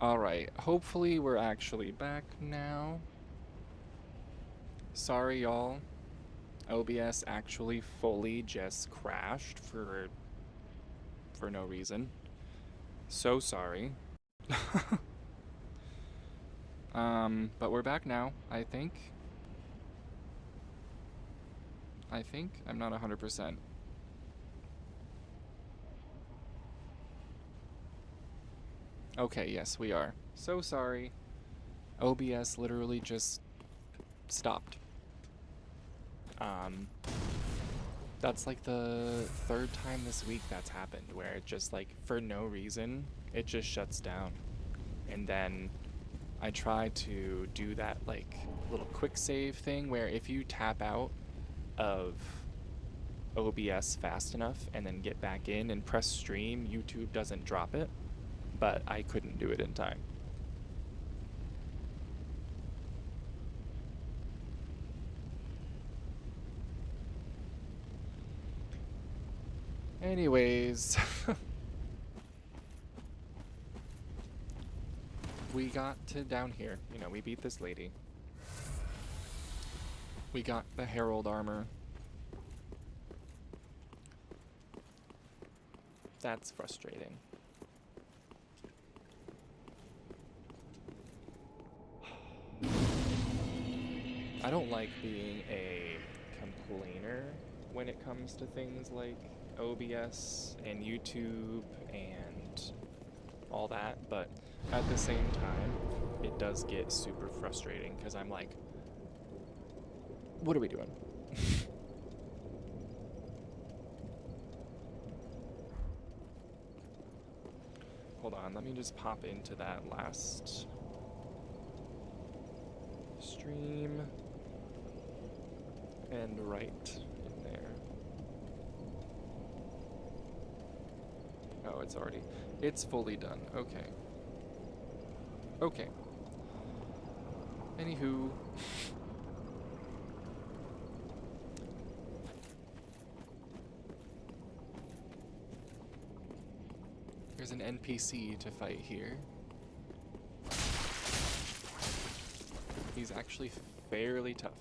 Alright, hopefully we're actually back now. Sorry, y'all. OBS actually fully just crashed for no reason. So sorry. But we're back now, I think. I'm not 100%. Okay, yes, we are. So sorry. OBS literally just stopped. That's like the third time this week that's happened, where it just like, for no reason, it just shuts down. And then I try to do that like little quick save thing where if you tap out of OBS fast enough and then get back in and press stream, YouTube doesn't drop it, but I couldn't do it in time. Anyways, we got to down here. You know, we beat this lady. We got the Herald armor. That's frustrating. I don't like being a complainer when it comes to things like OBS and YouTube and all that, but at the same time, it does get super frustrating because I'm like, what are we doing? Hold on, let me just pop into that last stream and right in there. Oh, it's fully done. Okay. Okay. Anywho. There's an NPC to fight here. He's actually fairly tough.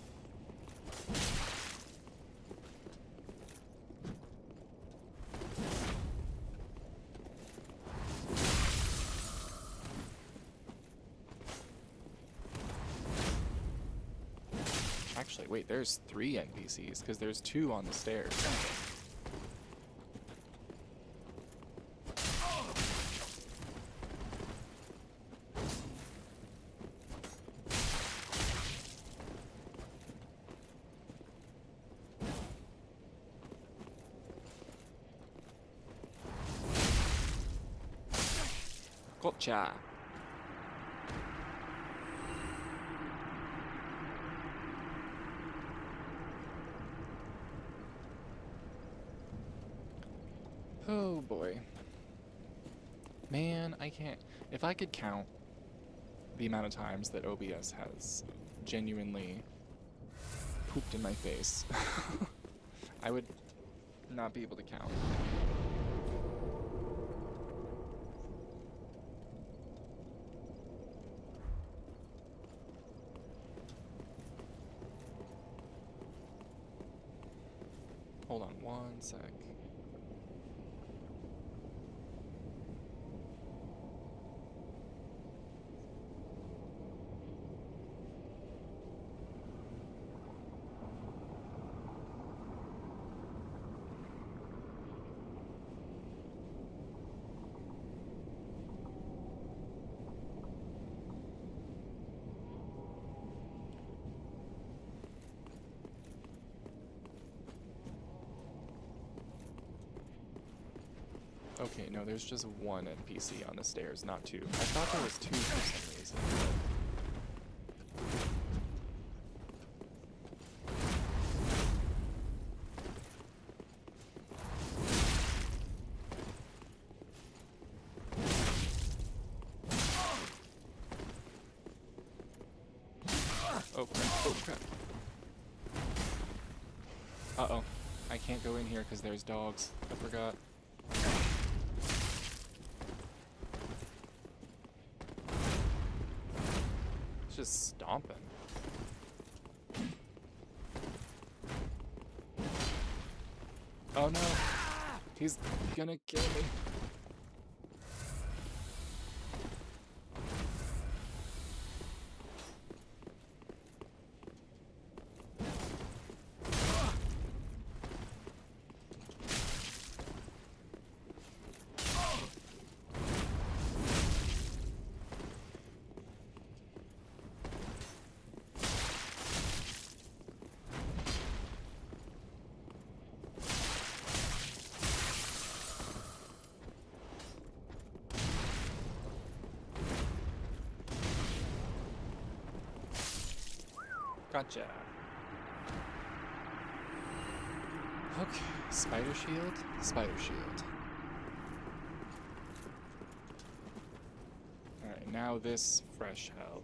Actually, wait, there's 3 NPCs, because there's 2 on the stairs. Gotcha! Oh boy. Man, I can't. If I could count the amount of times that OBS has genuinely pooped in my face, I would not be able to count. Hold on one sec. Okay, no, there's just 1 NPC on the stairs, not 2. I thought there was 2 for some reason. Oh crap, oh crap. Uh-oh. I can't go in here because there's dogs. I forgot. It's just stomping. Oh no! He's gonna kill me. Gotcha. Okay, spider shield, spider shield. Alright, now this fresh hell.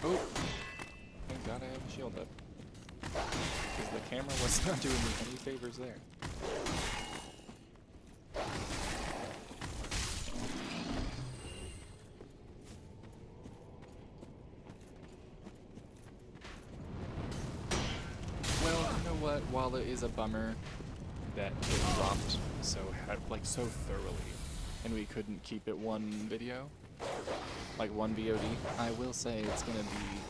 Oh! Thank God I have a shield up. Because the camera was not doing me any favors there. Well, you know what? While it is a bummer that it dropped so thoroughly, and we couldn't keep it one video, like one VOD, I will say it's gonna be,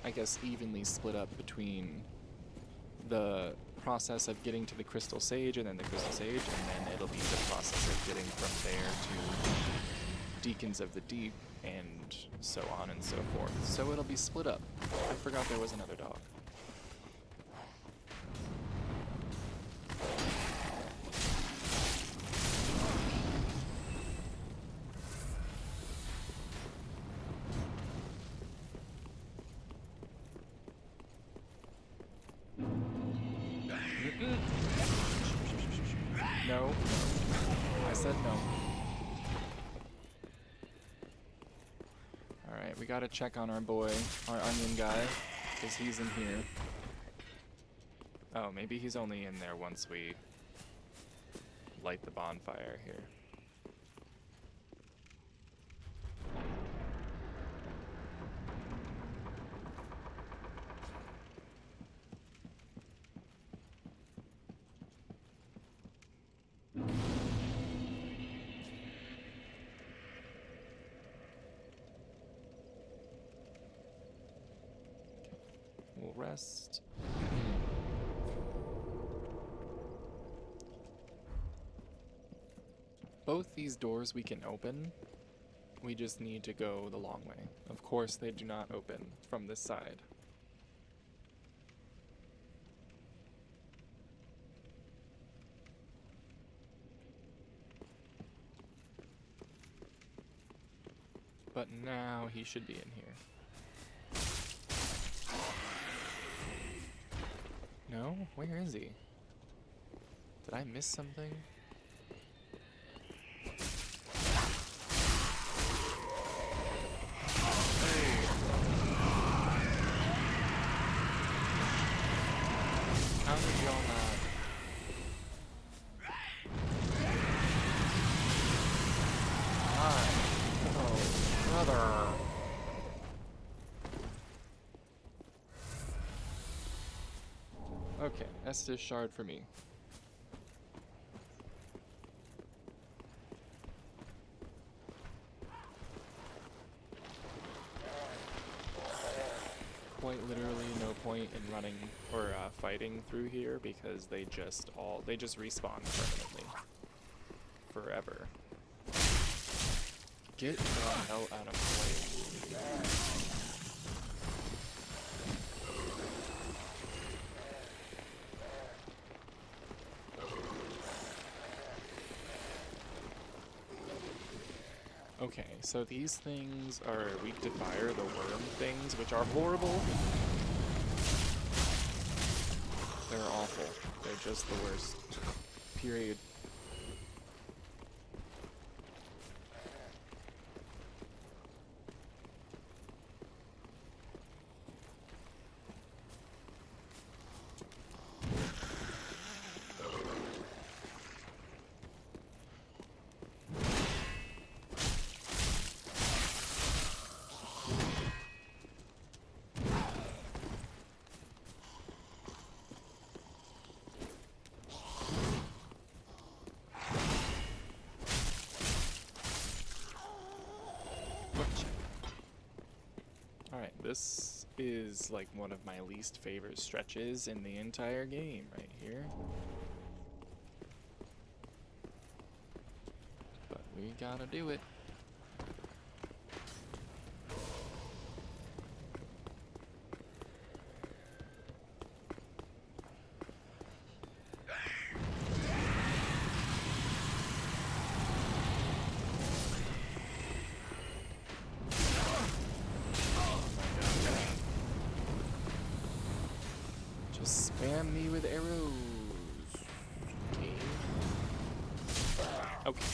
I guess, evenly split up between the process of getting to the Crystal Sage and then the Crystal Sage, and then it'll be the process of getting from there to Deacons of the Deep, and so on and so forth. So it'll be split up. I forgot there was another dog. No. I said no. Alright, we gotta check on our boy, our onion guy, because he's in here. Oh, maybe he's only in there once we light the bonfire here. We'll rest. Both these doors we can open. We just need to go the long way. Of course, they do not open from this side. But now he should be in here. No? Where is he? Did I miss something? How did y'all not? Oh, brother. Okay, Estes shard for me. Quite literally no point in running or fighting through here because they just respawn permanently. Forever. Get the hell out of the way. Okay, so these things are weak to fire, the worm things, which are horrible. They're awful. They're just the worst. Period. Alright, this is like one of my least favorite stretches in the entire game right here. But we gotta do it. Just spam me with arrows. Okay.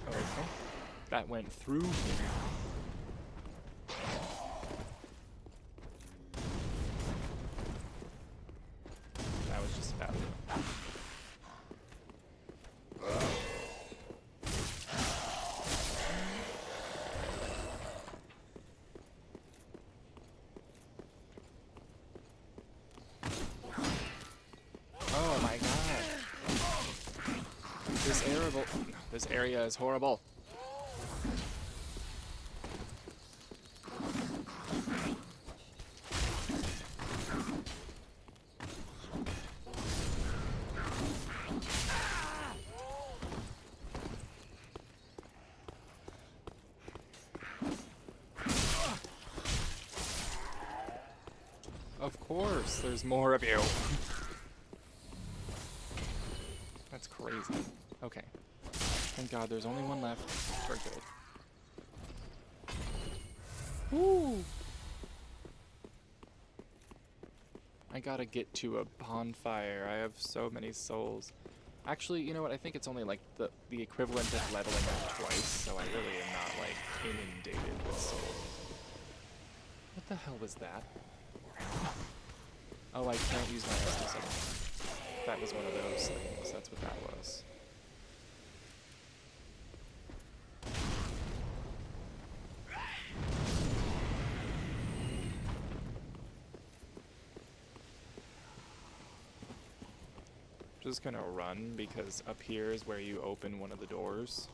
Okay. That went through here. That was just about it. Oh my god. This area is horrible. Of course, there's more of you. That's crazy. Okay. Thank God there's only one left. We're good. Woo! I gotta get to a bonfire. I have so many souls. Actually, you know what? I think it's only like the equivalent of leveling up twice, so I really am not like inundated with souls. What the hell was that? Oh, I can't use my Estus anymore. That was one of those things. That's what that was. Just gonna run because up here is where you open one of the doors.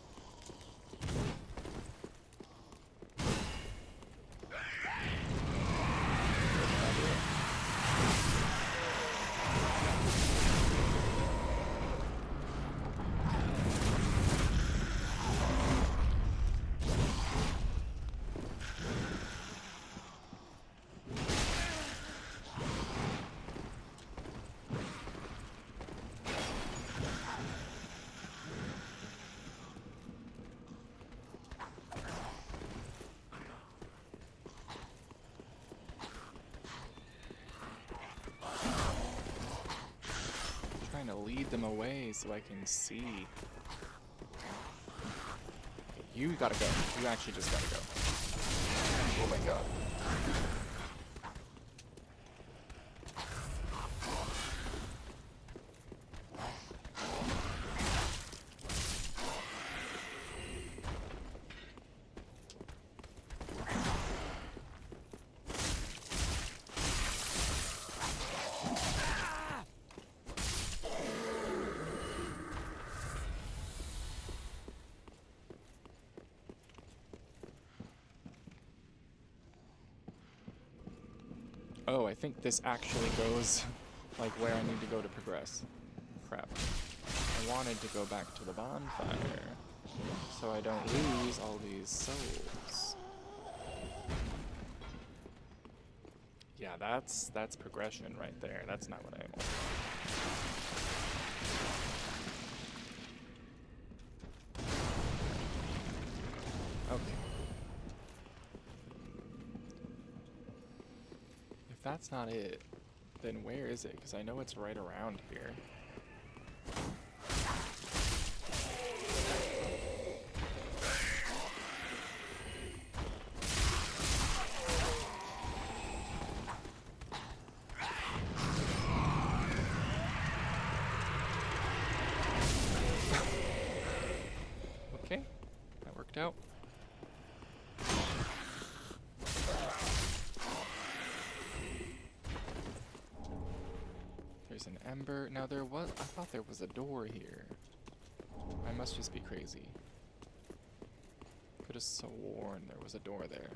To lead them away so I can see. You gotta go. You actually just gotta go. Oh my god. Oh, I think this actually goes like where I need to go to progress. Crap. I wanted to go back to the bonfire so I don't lose all these souls. Yeah, that's progression right there. That's not what I want. Okay. If that's not it, then where is it? Because I know it's right around here. ember. Now there was, I thought there was a door here. I must just be crazy. Could have sworn there was a door there.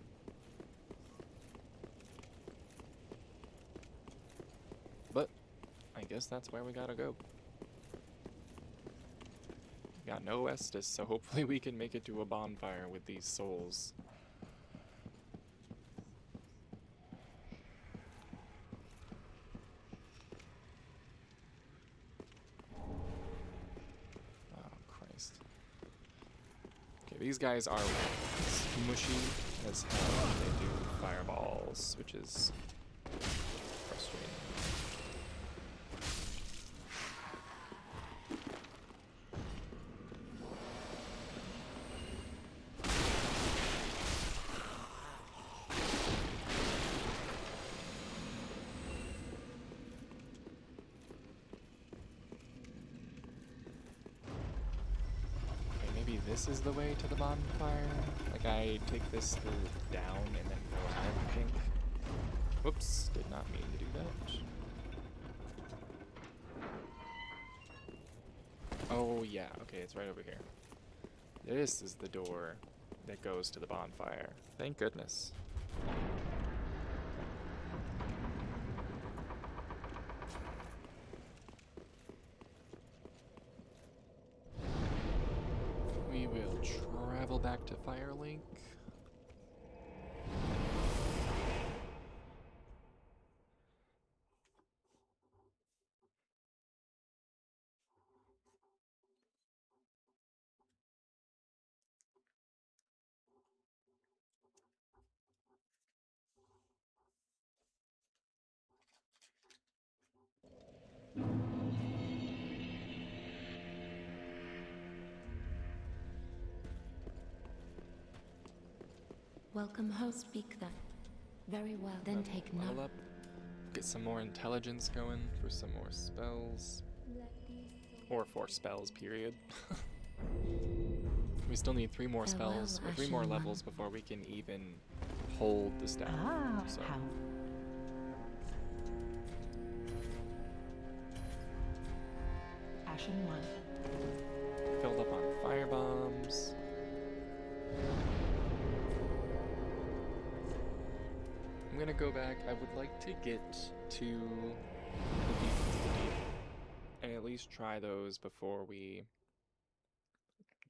But I guess that's where we gotta go. We got no Estus, so hopefully we can make it to a bonfire with these souls. These guys are smushy as hell. They do fireballs, which is frustrating. This is the way to the bonfire. Like, I take this down and then go out, I think. Whoops, did not mean to do that. Oh, yeah, okay, it's right over here. This is the door that goes to the bonfire. Thank goodness. Back to Firelink. Welcome home. Speak that. Very well. Then take note. Up. Get some more intelligence going for some more spells. Or 4 spells, period. We still need 3 more spells, or 3 more levels before we can even hold the staff. So. How? Ashen one. Filled up on fire bombs. I'm gonna go back. I would like to get to the Deacons and at least try those before we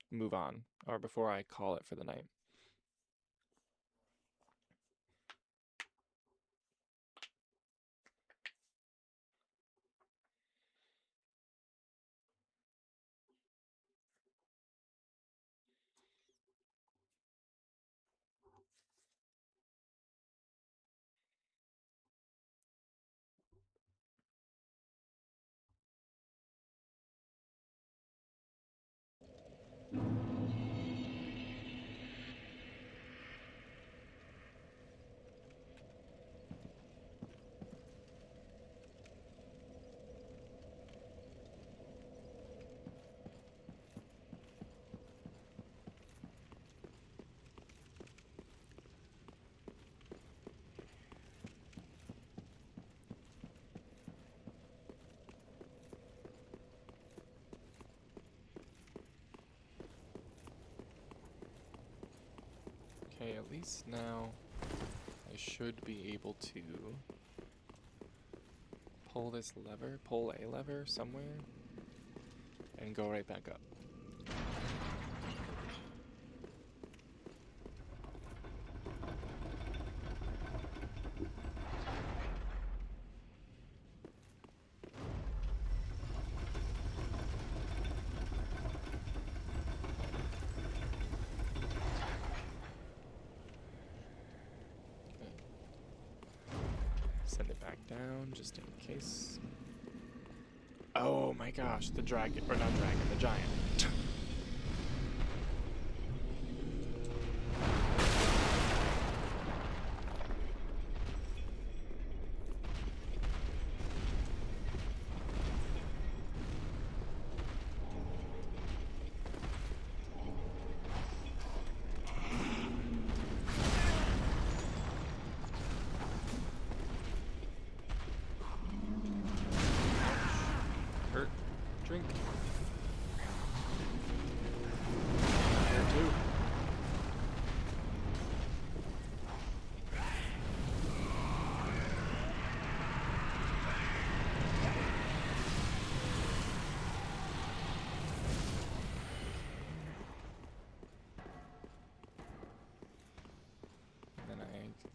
move on, or before I call it for the night. Okay, at least now I should be able to pull this lever, pull a lever somewhere, and go right back up. Send it back down, just in case. Oh my gosh, the dragon, or not dragon, the giant.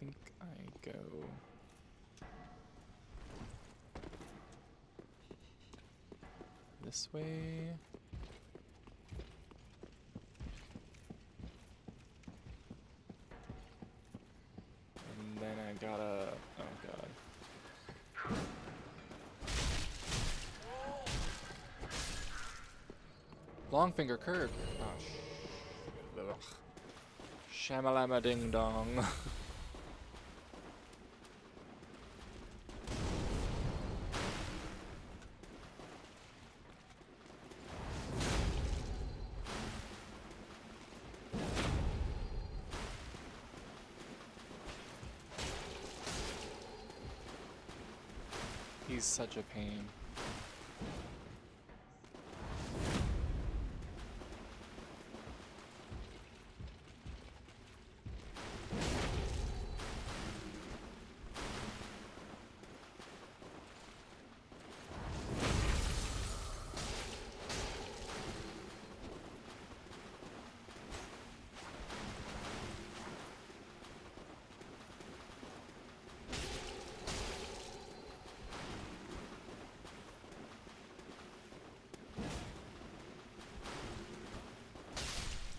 think I go this way. And then I gotta, oh god. Longfinger Kirk. Oh, ugh. Shamalama ding dong. He's such a pain.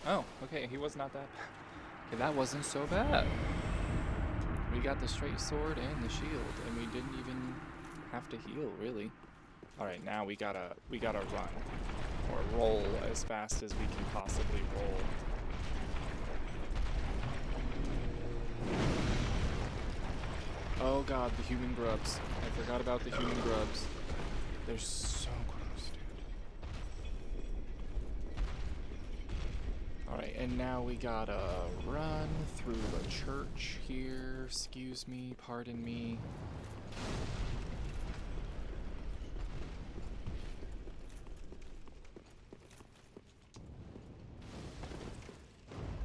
Oh, okay, he was not that bad. Okay, that wasn't so bad. We got the straight sword and the shield, and we didn't even have to heal, really. Alright, now we gotta run. Or roll as fast as we can possibly roll. Oh god, the human grubs. I forgot about the human grubs. They're so gross, dude. Alright, and now we gotta run through a church here. Excuse me, pardon me.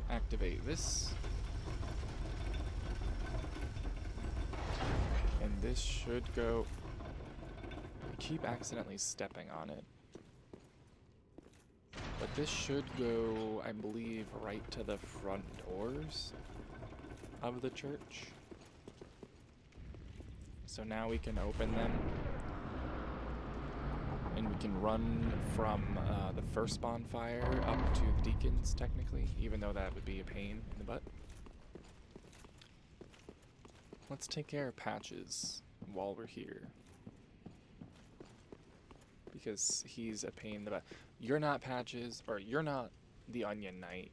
Activate this. And this should go... I keep accidentally stepping on it. But this should go, I believe, right to the front doors of the church. So now we can open them. And we can run from the first bonfire up to the Deacons, technically, even though that would be a pain in the butt. Let's take care of Patches while we're here. Because he's a pain in the butt. You're not Patches, or you're not the Onion Knight.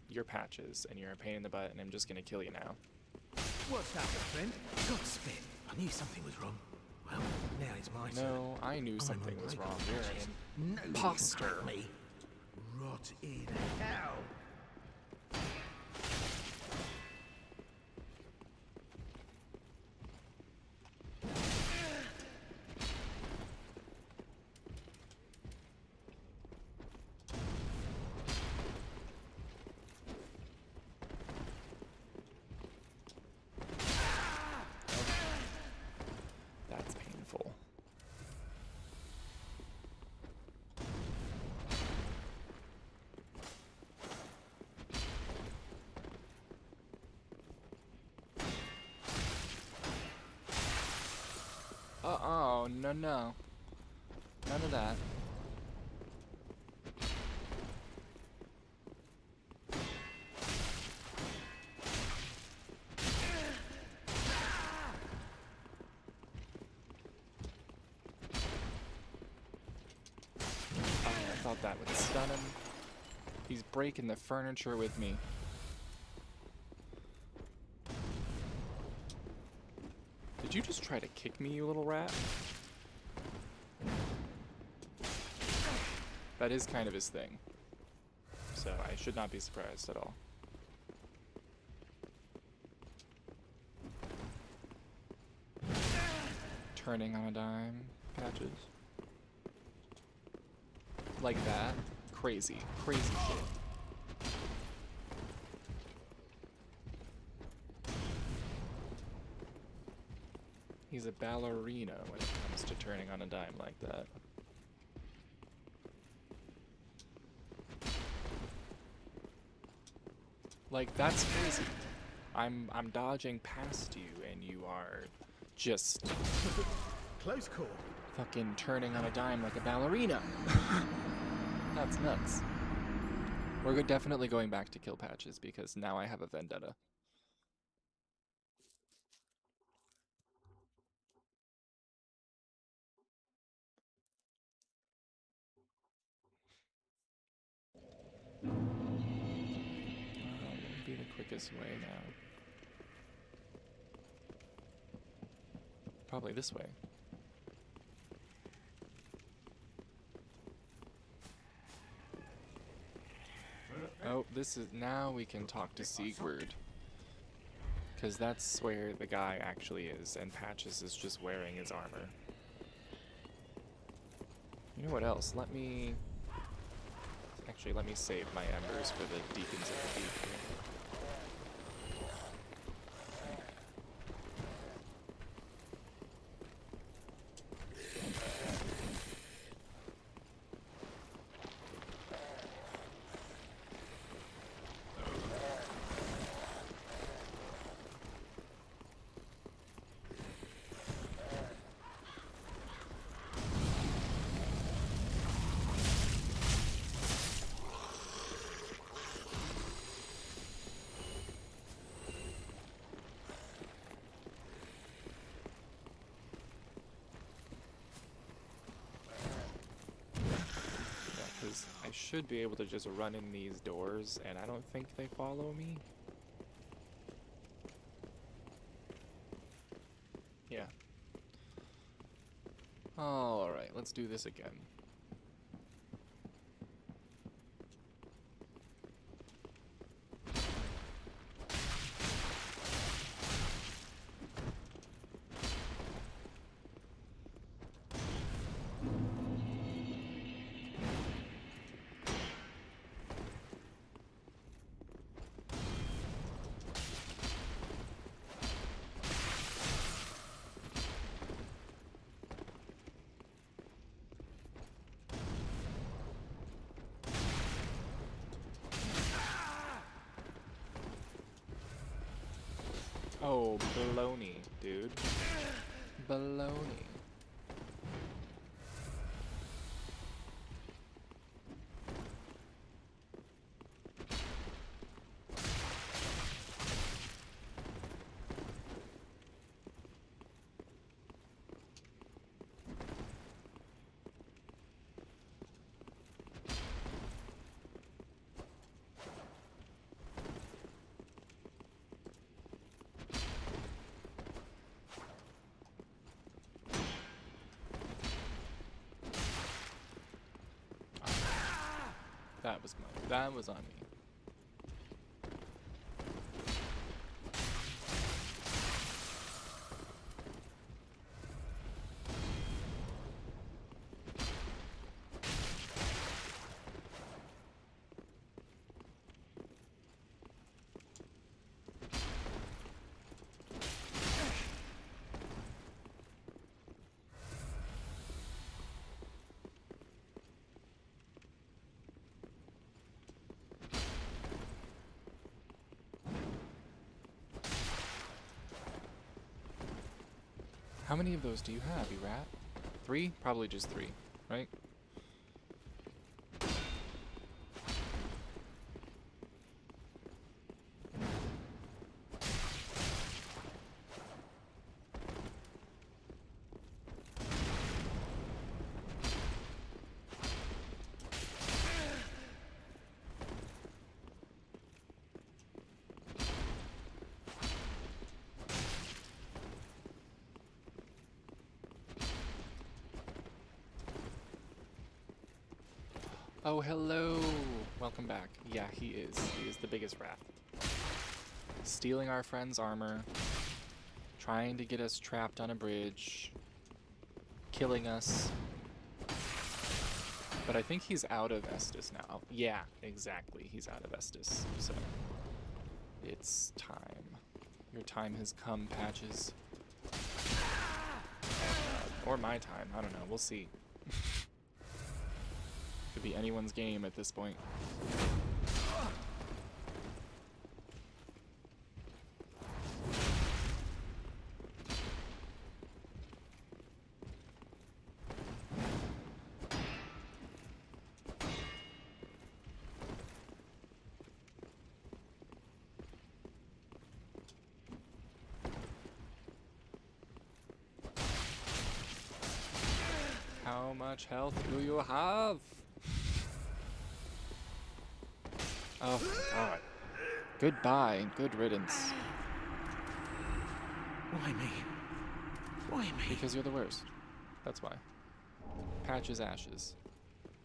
You're Patches, and you're a pain in the butt, and I'm just gonna kill you now. What's that, my friend? Godspit. I knew something was wrong. Well, now it's my turn. No, I knew something was wrong. You're an No imposter. me. Rot in hell. That's painful. Uh-oh, no, no. None of that. I thought that would stun him. He's breaking the furniture with me. Did you just try to kick me, you little rat? That is kind of his thing. So I should not be surprised at all. Turning on a dime, Patches. Like that. Crazy. Crazy shit. He's a ballerina when it comes to turning on a dime like that. Like, that's crazy. I'm dodging past you and you are just Close call. fucking turning on a dime like a ballerina. That's nuts. We're definitely going back to kill patches because now I have a vendetta. What would be the quickest way now? Probably this way. Oh, this is... Now we can talk to Sigurd. Because that's where the guy actually is, and Patches is just wearing his armor. You know what else? Let me... Actually, let me save my embers for the Deacons of the Deep here. I should be able to just run in these doors, and I don't think they follow me. Yeah. Alright, let's do this again. Oh, baloney, dude. Baloney. That was on me. How many of those do you have, you rat? 3? Probably just 3, right? Oh, hello! Welcome back. Yeah, he is. He is the biggest rat. Stealing our friend's armor. Trying to get us trapped on a bridge. Killing us. But I think he's out of Estus now. Yeah, exactly. He's out of Estus. So, it's time. Your time has come, Patches. Or my time. I don't know. We'll see. Could be anyone's game at this point. much health do you have? Oh my god. Goodbye and good riddance. Why me? Why me? Because you're the worst. That's why. Patches ashes.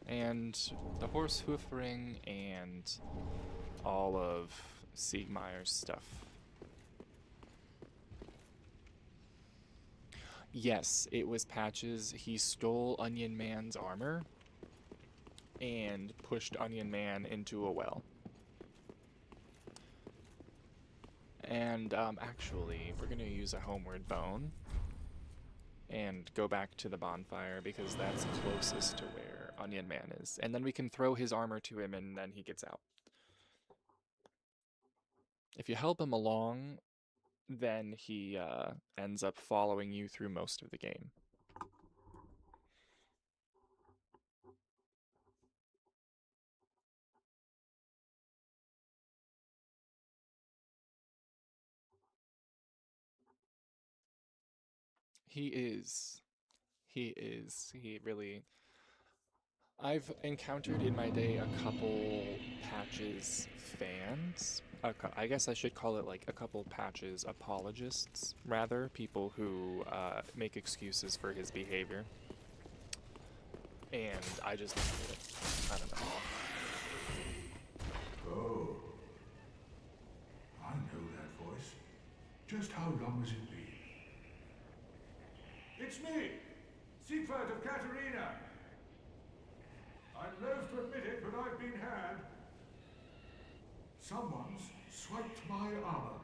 And the horse hoof ring and all of Siegmeyer's stuff. Yes, it was Patches. He stole Onion Man's armor and pushed Onion Man into a well. And actually, we're going to use a homeward bone and go back to the bonfire because that's closest to where Onion Man is. And then we can throw his armor to him and then he gets out. If you help him along, then he ends up following you through most of the game. He is. He really... I've encountered in my day a couple Patches fans. I guess I should call it like a couple Patches apologists, rather. People who make excuses for his behavior. And I just don't get it. I don't know. Oh. I know that voice. Just how long has it been? It's me, Siegfried of Katarina. I'm loath to admit it, but I've been had. Someone's swiped my armor.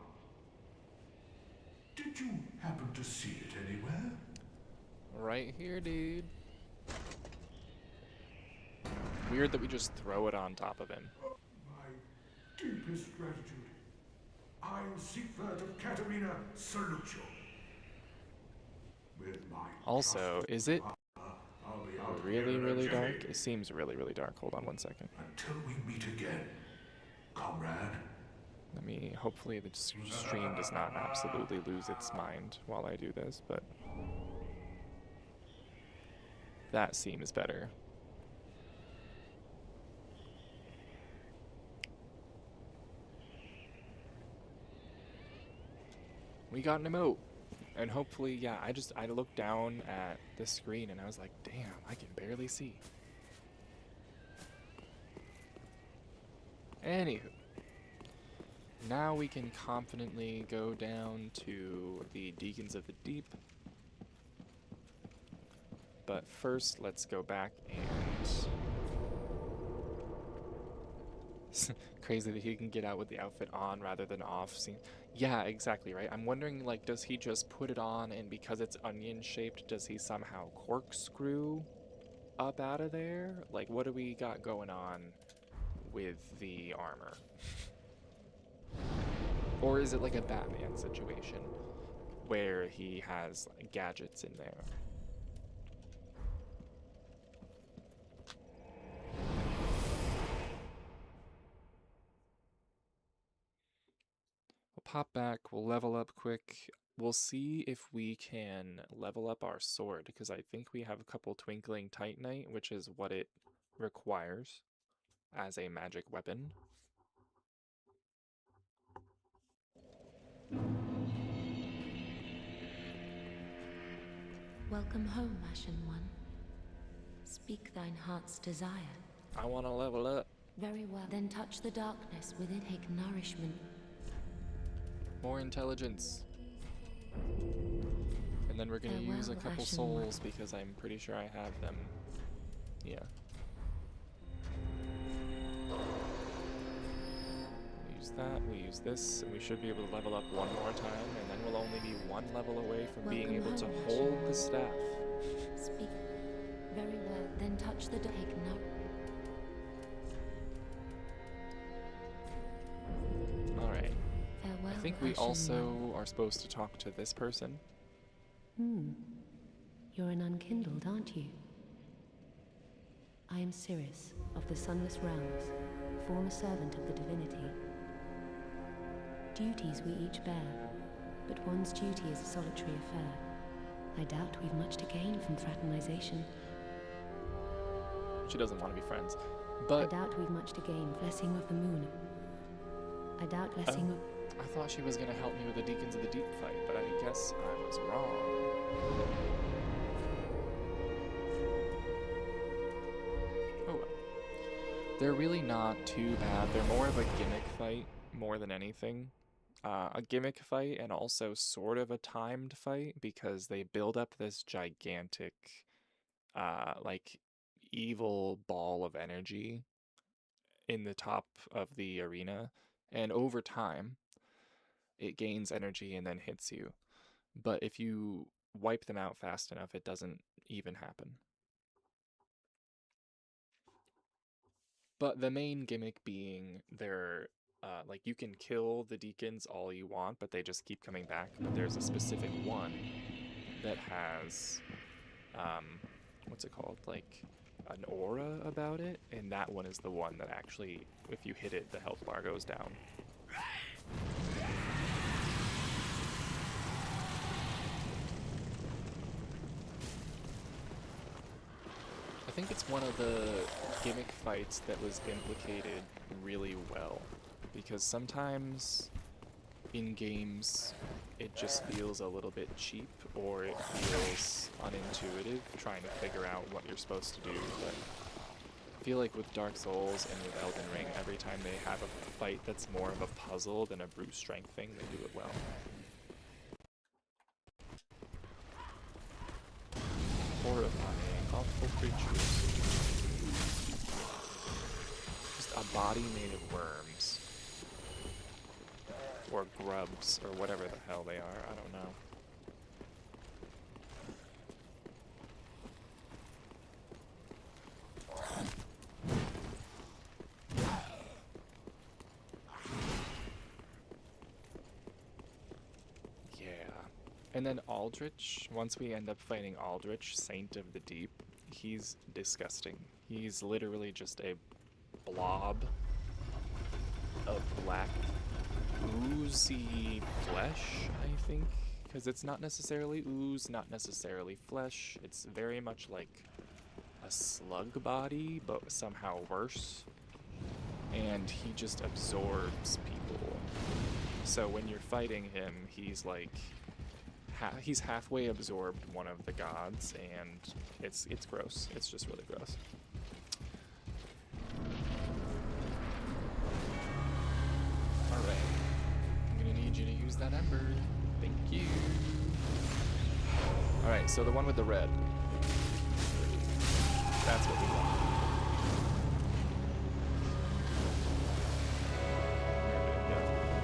Did you happen to see it anywhere? Right here, dude. Weird that we just throw it on top of him. Oh, my deepest gratitude. I, Siegfried of Katarina, salute you. With my Also, is it I'll be out really, here really dark? energetic It seems really, really dark. Hold on one second. until we meet again, comrade. Let me, hopefully the stream does not absolutely lose its mind while I do this, but that seems better. We got an emote. And hopefully, yeah, I looked down at the screen and I was like, damn, I can barely see. Anywho. Now we can confidently go down to the Deacons of the Deep. But first, let's go back and... Crazy that he can get out with the outfit on rather than off. See, yeah, exactly, right? I'm wondering, like, does he just put it on and because it's onion-shaped, does he somehow corkscrew up out of there? Like, what do we got going on with the armor? Or is it like a Batman situation where he has like, gadgets in there? We'll pop back, we'll level up quick. We'll see if we can level up our sword, because I think we have a couple Twinkling Titanite, which is what it requires as a magic weapon. Welcome home, Ashen One. Speak thine heart's desire. I want to level up. Very well. Then touch the darkness within. Take nourishment. More intelligence. And then we're going to use a Farewell, couple Ashen souls because I'm pretty sure I have them. Yeah. We use that, we use this, and we should be able to level up one more time, and then we'll only be one level away from being able to hold the staff. Speak. Very well. Then touch the take Alright. Farewell, I think we Ashen also One. are supposed to talk to this person. You're an unkindled, aren't you? I am Cirrus, of the Sunless Realms, former servant of the divinity. Duties we each bear, but one's duty is a solitary affair. I doubt we've much to gain from fraternization. She doesn't want to be friends. I But doubt we've much to gain. Blessing of the moon. I doubt blessing of... I thought she was gonna help me with the Deacons of the Deep fight, but I guess I was wrong. Oh well. They're really not too bad. They're more of a gimmick fight more than anything. A gimmick fight and also sort of a timed fight because they build up this gigantic, like, evil ball of energy in the top of the arena, and over time, it gains energy and then hits you. But if you wipe them out fast enough, it doesn't even happen. But the main gimmick being they're, like, you can kill the Deacons all you want, but they just keep coming back. But there's a specific one that has, what's it called? Like, an aura about it, and that one is the one that actually, if you hit it, the health bar goes down. I think it's one of the gimmick fights that was implicated really well, because sometimes in games it just feels a little bit cheap, or it feels unintuitive trying to figure out what you're supposed to do. But I feel like with Dark Souls and with Elden Ring, every time they have a fight that's more of a puzzle than a brute strength thing, they do it well. Horrifying, awful creatures. Just a body made of worms. Or grubs, or whatever the hell they are, I don't know. Yeah. And then Aldrich, once we end up fighting Aldrich, Saint of the Deep, he's disgusting. He's literally just a blob of black oozy flesh, I think, because it's not necessarily ooze, not necessarily flesh. It's very much like a slug body, but somehow worse. And he just absorbs people. So when you're fighting him, he's like, he's halfway absorbed one of the gods, and it's gross. It's just really gross. Alright. I'm gonna need you to use that ember. Thank you. Alright, so the one with the red. That's what we want. There we go.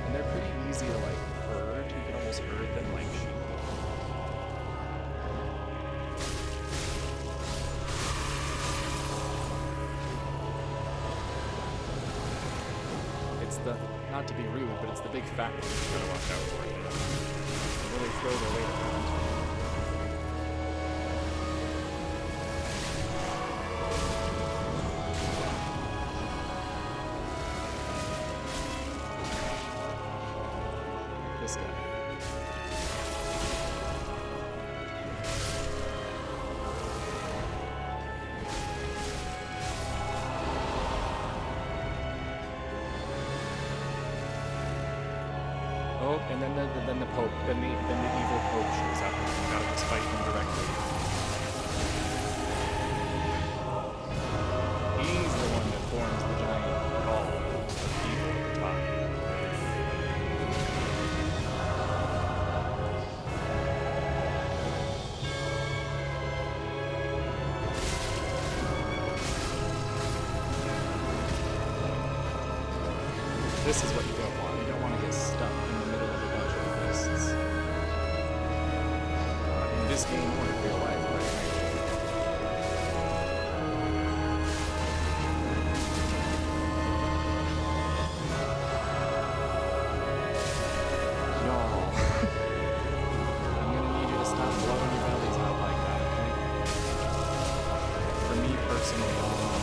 And they're pretty easy to, like, herd. You can almost herd them like sheep. It's the, not to be rude, but it's the big fat ones you gotta watch out for. They really throw their weight around. This guy. Oh, and then the Pope, then the evil Pope shows up. You gotta just fight him directly. He's the one that forms the giant ball of evil at the top. This is what you don't want. You don't want to get stuck in the middle of a bunch of lists. In this game or in real life, quite frankly. Y'all. I'm gonna need you to stop blowing your bellies out like that, okay? For me personally, I don't know.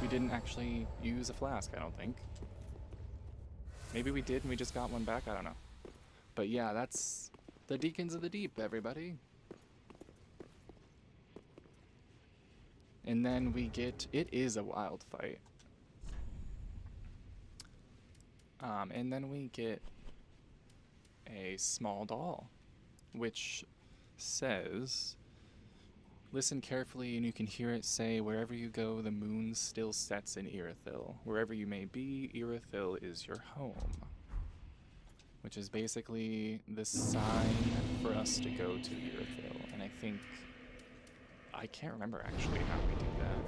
We didn't actually use a flask, I don't think. Maybe we did and we just got one back, I don't know. But yeah, that's the Deacons of the Deep, everybody. And then we get, it is a wild fight. And then we get a small doll, which says, listen carefully and you can hear it say, wherever you go, the moon still sets in Irithyll. Wherever you may be, Irithyll is your home. Which is basically the sign for us to go to Irithyll. And I think, I can't remember actually how we do that.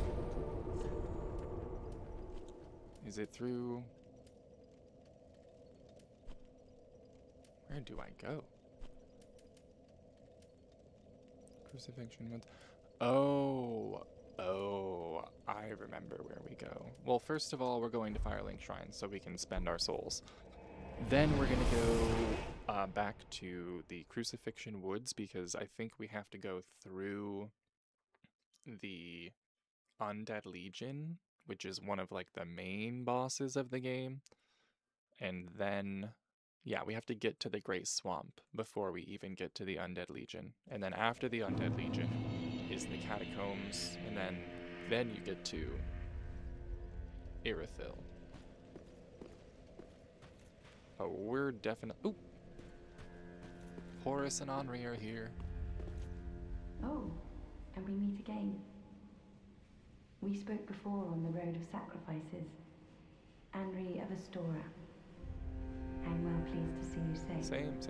Is it through, where do I go? Crucifixion once. Oh, I remember where we go. Well, first of all, we're going to Firelink Shrine so we can spend our souls. Then we're going to go back to the Crucifixion Woods because I think we have to go through the Undead Legion, which is one of like the main bosses of the game. And then, yeah, we have to get to the Great Swamp before we even get to the Undead Legion. And then after the Undead Legion is the Catacombs, and then you get to Irithyll. Oh, we're definitely... Ooh! Horace and Henri are here. Oh, and we meet again. We spoke before on the Road of Sacrifices. Henri of Astora. I'm well pleased to see you safe. Same.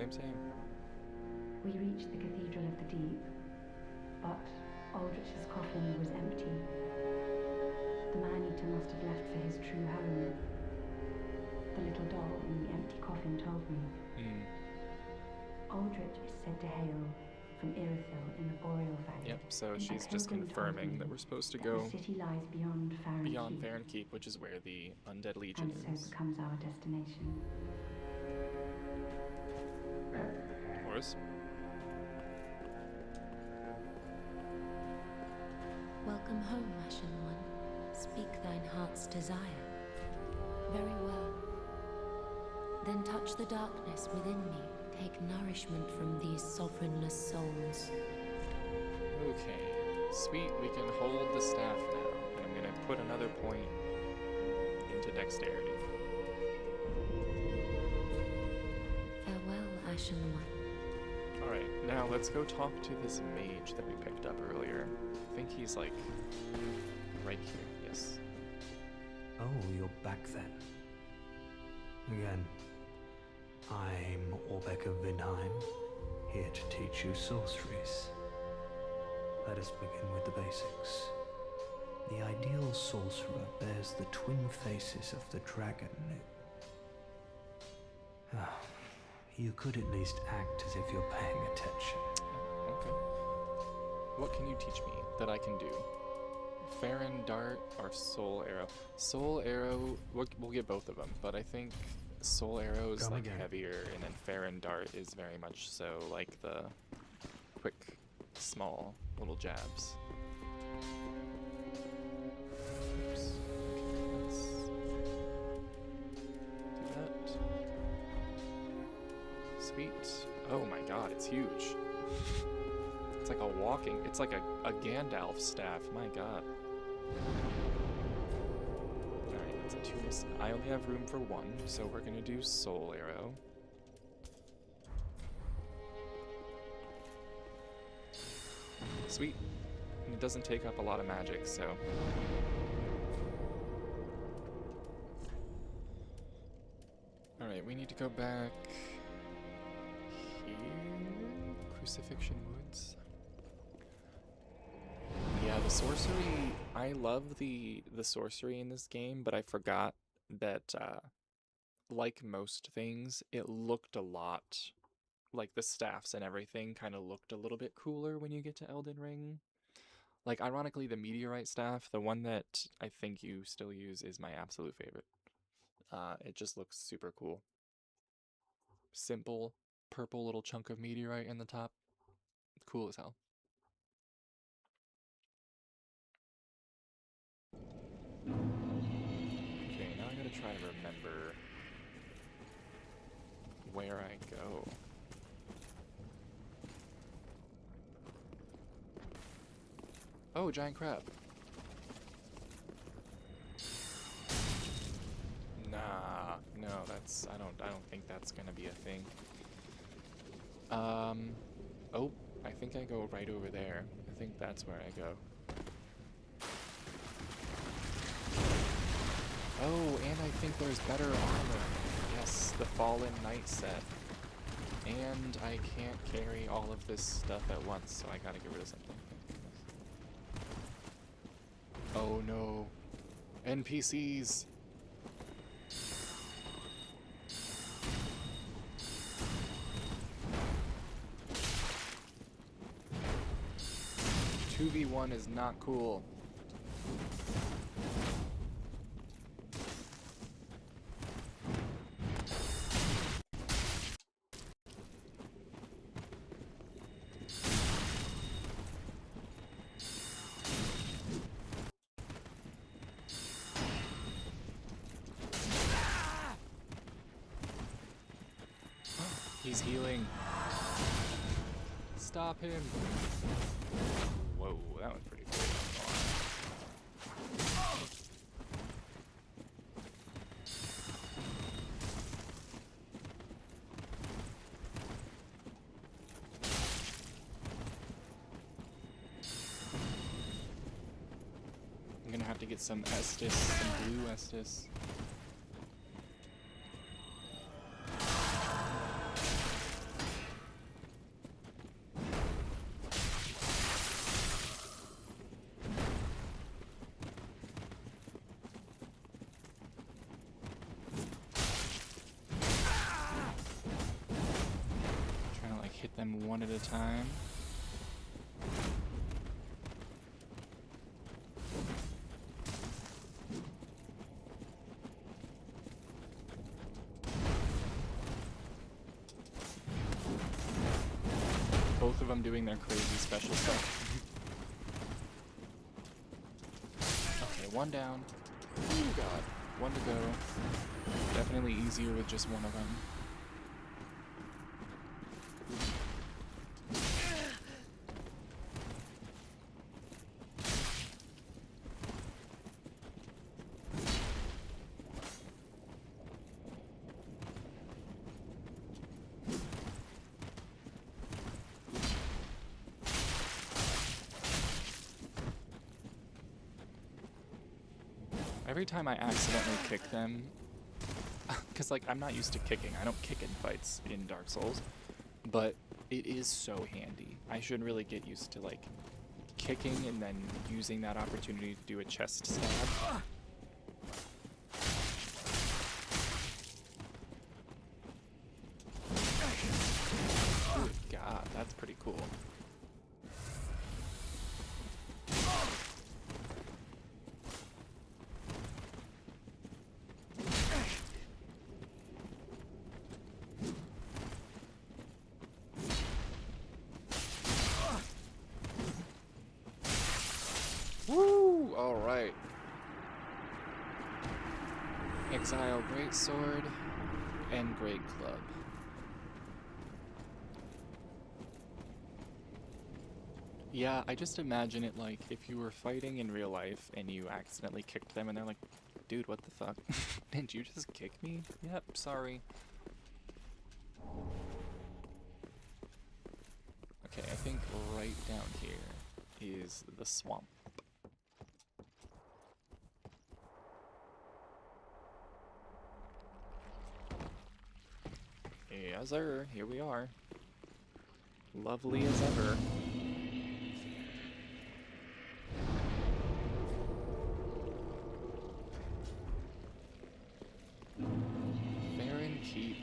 We reached the Cathedral of the Deep, but Aldrich's coffin was empty. The man-eater must have left for his true home. The little doll in the empty coffin told me. Aldrich is said to hail from Irithyll in the Boreal Valley. Yep, so And she's a just pilgrim told confirming me that we're supposed to that go the city lies beyond Farron Keep, Farron Keep, which is where the Undead Legion and is. so becomes our destination. Horace? Welcome home, Ashen One. Speak thine heart's desire. Very well. Then touch the darkness within me. Take nourishment from these sovereignless souls. Okay, sweet, we can hold the staff now. And I'm gonna put another point into dexterity. Farewell, Ashen One. Alright, now let's go talk to this mage that we picked up earlier. I think he's like right here, yes. Oh, you're back then. Again. I'm Orbeck of Vinheim, here to teach you sorceries. Let us begin with the basics. The ideal sorcerer bears the twin faces of the dragon. You could at least act as if you're paying attention. Okay. What can you teach me that I can do? Farron Dart or Soul Arrow? Soul Arrow, we'll get both of them, but I think Soul Arrow is like heavier, and then Farron Dart is very much so like the quick, small little jabs. Oops. Okay, let's do that. Sweet. Oh my god, it's huge. It's like a walking, it's like a Gandalf staff, my god. I only have room for one, so we're gonna do Soul Arrow. Sweet. And it doesn't take up a lot of magic, so... Alright, we need to go back... here? Crucifixion Woods? Yeah, the sorcery, I love the sorcery in this game, but I forgot that, like most things, it looked a lot, like the staffs and everything kind of looked a little bit cooler when you get to Elden Ring. Like, ironically, the meteorite staff, the one that I think you still use, is my absolute favorite. It just looks super cool. Simple, purple little chunk of meteorite in the top. Cool as hell. gonna try to remember where I go. Oh, giant crab. Nah, no, that's I don't think that's gonna be a thing. Oh, I think I go right over there. I think that's where I go. Oh, and I think there's better armor. Yes, the Fallen Knight set. And I can't carry all of this stuff at once, so I gotta get rid of something. Oh no. NPCs! "2v1 is not cool." He's healing. Stop him. Whoa, that was pretty cool. I'm gonna have to get some Estus, some blue Estus. Hit them one at a time. Both of them doing their crazy special stuff. Okay, one down. Oh god, one to go. Definitely easier with just one of them. Every time I accidentally kick them, because like I'm not used to kicking, I don't kick in fights in Dark Souls, but it is so handy. I should really get used to like kicking and then using that opportunity to do a chest stab. Good God, that's pretty cool. Woo! Alright. Exile Greatsword and Great Club. Yeah, I just imagine it like if you were fighting in real life and you accidentally kicked them and they're like, dude, what the fuck? Did you just kick me? Yep, sorry. Okay, I think right down here is the swamp. Yes, sir. Here we are. Lovely as ever. Farron Keep.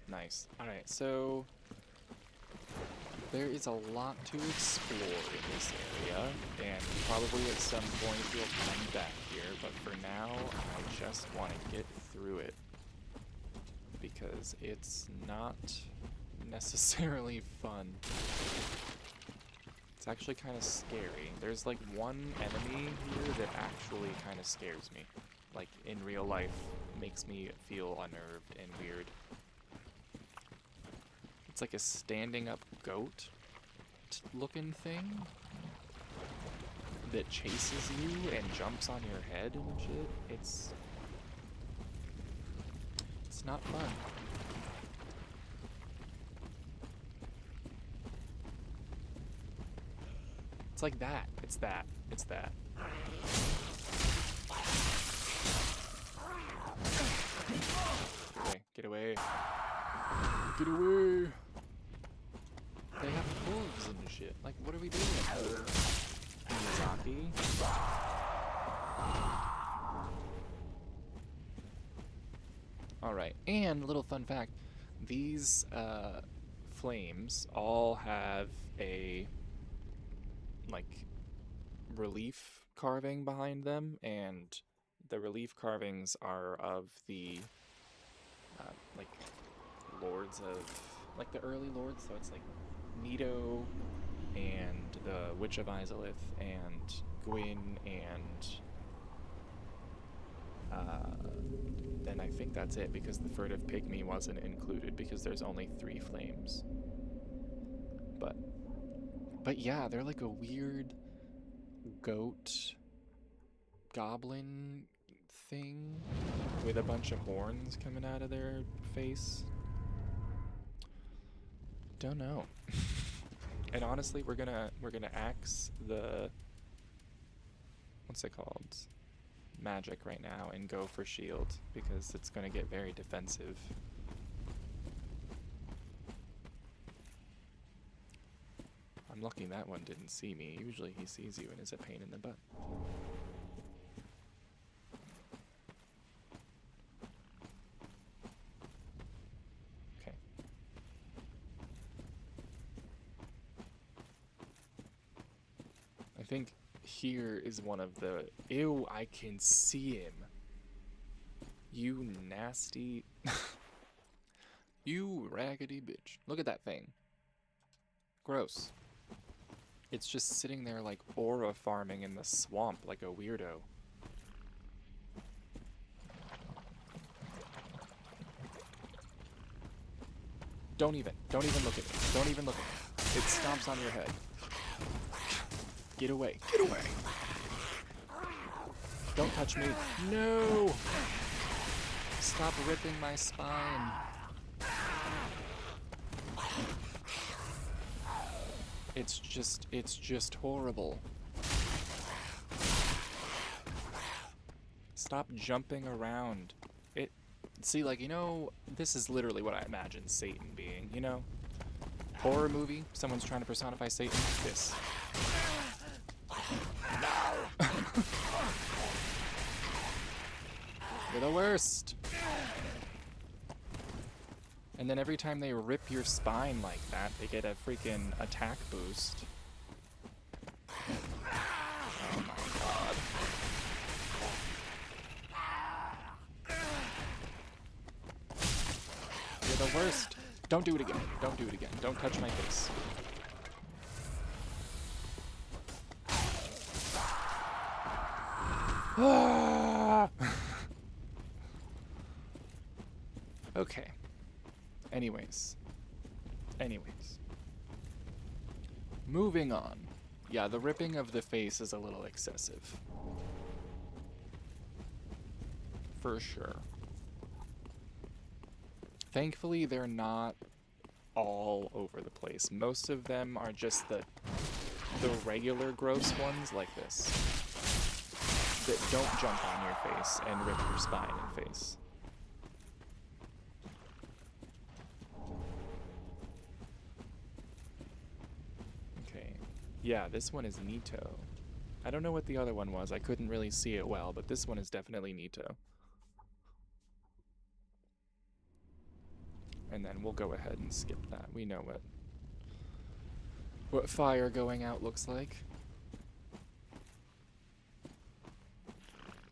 Nice. Alright, so there is a lot to explore in this area, and probably at some point we'll come back here, but for now, I just want to get through it. Because it's not necessarily fun. It's actually kind of scary. There's like one enemy here that actually kind of scares me. Like, in real life, makes me feel unnerved and weird. It's like a standing up goat looking thing that chases you and jumps on your head and shit. It's not fun. It's like that. It's that. It's that. Okay, get away. Get away. They have wolves and shit. Like, what are we doing? Miyazaki. Alright, and a little fun fact. These flames all have a like relief carving behind them, and the relief carvings are of the like lords of like the early lords, so it's like Nito and the Witch of Izalith and Gwyn and then I think that's it, because the furtive pygmy wasn't included because there's only 3 flames. But yeah, they're like a weird goat goblin thing with a bunch of horns coming out of their face. Don't know. And honestly, we're gonna axe the, what's it called, magic right now and go for shield, because it's gonna get very defensive. I'm lucky that one didn't see me. Usually he sees you and is a pain in the butt. Okay. I think here is one of the... Ew, I can see him. You nasty... You raggedy bitch. Look at that thing. Gross. It's just sitting there like aura farming in the swamp like a weirdo. Don't even look at it. Don't even look at it. It stomps on your head. Get away. Get away. Don't touch me. No! Stop ripping my spine. It's just horrible. Stop jumping around. See, like, you know, this is literally what I imagine Satan being, you know? Horror movie, someone's trying to personify Satan. This. You're the worst. And then every time they rip your spine like that, they get a freaking attack boost. Oh my god. You're the worst. Don't do it again. Don't do it again. Don't touch my face. Okay. Anyways. Moving on. Yeah, the ripping of the face is a little excessive. For sure. Thankfully, they're not all over the place. Most of them are just the regular gross ones like this, that don't jump on your face and rip your spine and face. Okay. Yeah, this one is Nito. I don't know what the other one was. I couldn't really see it well, but this one is definitely Nito. And then we'll go ahead and skip that. We know what fire going out looks like.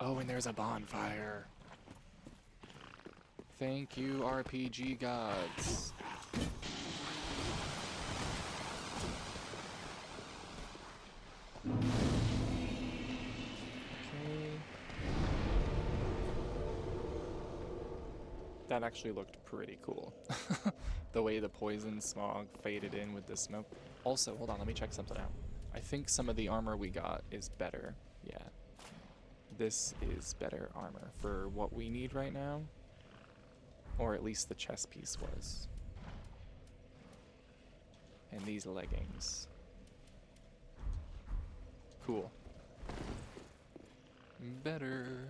Oh, and there's a bonfire. Thank you, RPG gods. Okay. that actually looked pretty cool. The way the poison smog faded in with the smoke. Also, hold on, let me check something out. I think some of the armor we got is better. Yeah. This is better armor for what we need right now. Or at least the chest piece was. And these leggings. Cool. Better.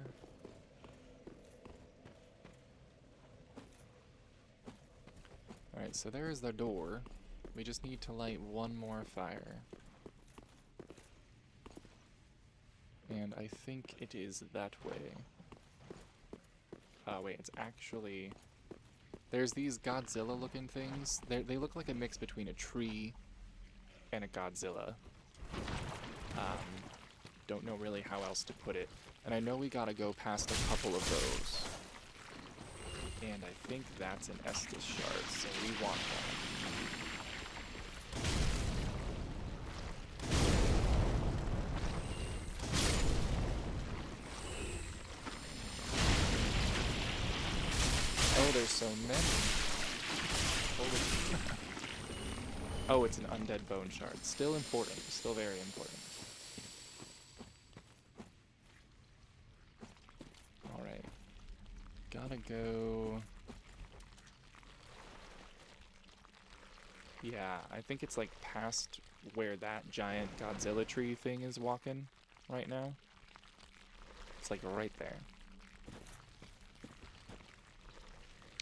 Alright, so there's the door. We just need to light one more fire. And I think it is that way. Oh wait, it's actually... There's these Godzilla-looking things. They look like a mix between a tree and a Godzilla. Don't know really how else to put it. And I know we gotta go past a couple of those. And I think that's an Estus shard, so we want that. Oh, there's so many. Holy Oh, it's an undead bone shard. Still important. Still very important. Alright. Gotta go... Yeah, I think it's like past where that giant Godzilla tree thing is walking right now. It's like right there.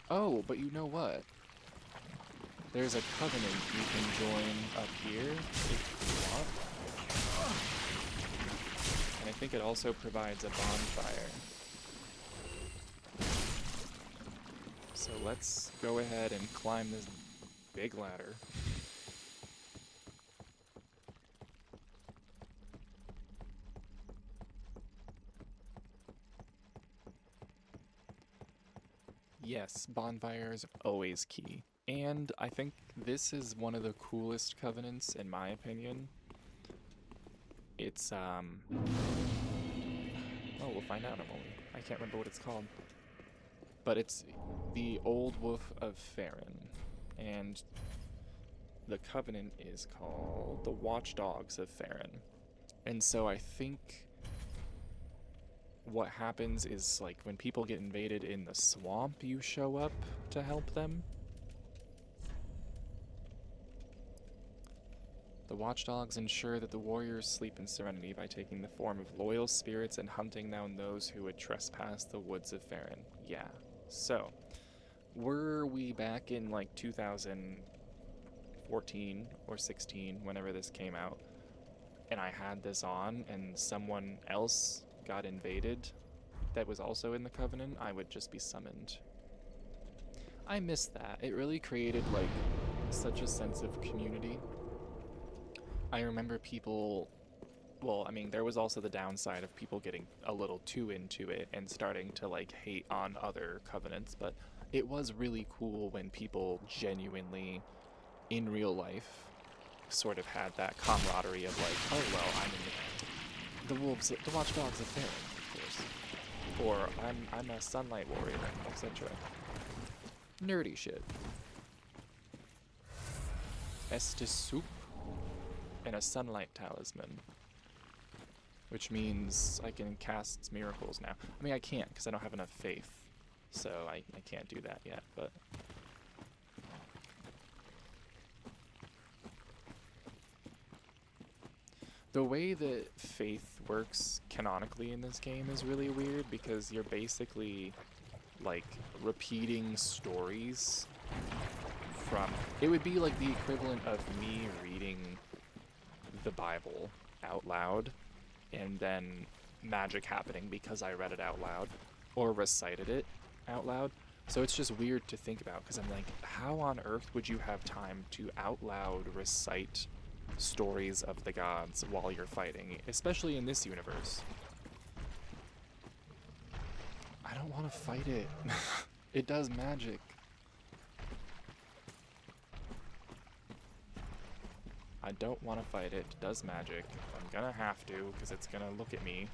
Oh, but you know what? There's a covenant you can join up here if you want. And I think it also provides a bonfire. So let's go ahead and climb this big ladder. Yes, bonfires always key. And I think this is one of the coolest covenants, in my opinion. It's, oh, we'll find out in a moment. I can't remember what it's called. But it's the Old Wolf of Farron. And the covenant is called the Watchdogs of Farron. And so I think what happens is, like, when people get invaded in the swamp, you show up to help them. The watchdogs ensure that the warriors sleep in serenity by taking the form of loyal spirits and hunting down those who would trespass the woods of Farron. Yeah. So, were we back in like 2014 or 16, whenever this came out, and I had this on and someone else got invaded that was also in the Covenant, I would just be summoned. I miss that. It really created like such a sense of community. I remember people, well, I mean, there was also the downside of people getting a little too into it and starting to like hate on other covenants, but it was really cool when people genuinely, in real life, sort of had that camaraderie of like, oh well, I'm in the wolves, the watchdogs of Farron, of course, or I'm a sunlight warrior, etc. Nerdy shit. Estus soup. And a sunlight talisman, which means I can cast miracles now. I mean, I can't because I don't have enough faith, so I can't do that yet, but... The way that faith works canonically in this game is really weird because you're basically, like, repeating stories from... It would be like the equivalent of me reading the Bible out loud and then magic happening because I read it out loud or recited it out loud. So it's just weird to think about because I'm like, how on earth would you have time to out loud recite stories of the gods while you're fighting, especially in this universe? I don't want to fight it. It does magic. I don't want to fight it. It does magic. I'm gonna have to, because it's gonna look at me.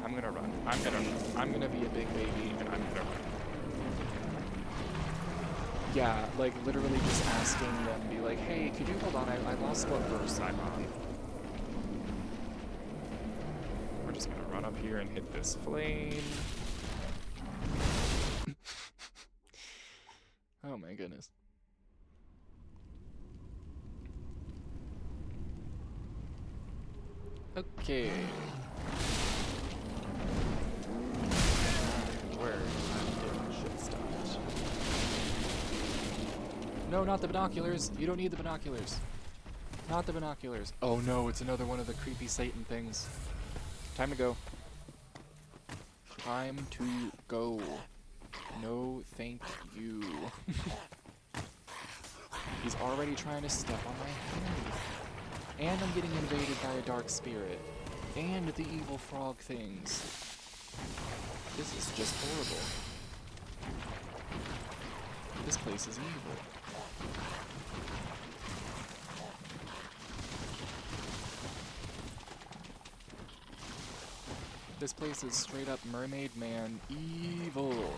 I'm gonna run. I'm gonna be a big baby and I'm gonna run. Yeah, like literally just asking them, be like, hey, could you hold on? I lost what verse I'm on. We're just gonna run up here and hit this flame. Oh my goodness. Okay. Where I'm getting shit stopped. No, not the binoculars. You don't need the binoculars. Not the binoculars. Oh no, it's another one of the creepy Satan things. Time to go. Time to go. No, thank you. He's already trying to step on my hand. And I'm getting invaded by a dark spirit. And the evil frog things. This is just horrible. This place is evil. This place is straight up Mermaid Man evil.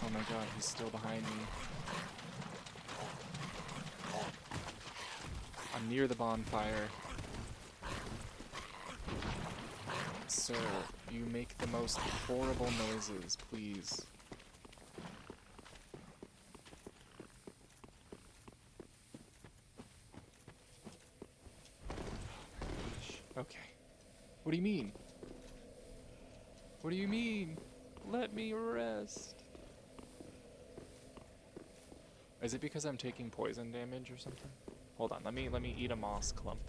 Oh my god, he's still behind me. I'm near the bonfire. Sir, you make the most horrible noises, please. Okay. What do you mean? What do you mean? Let me rest. Is it because I'm taking poison damage or something? Hold on, let me eat a moss clump.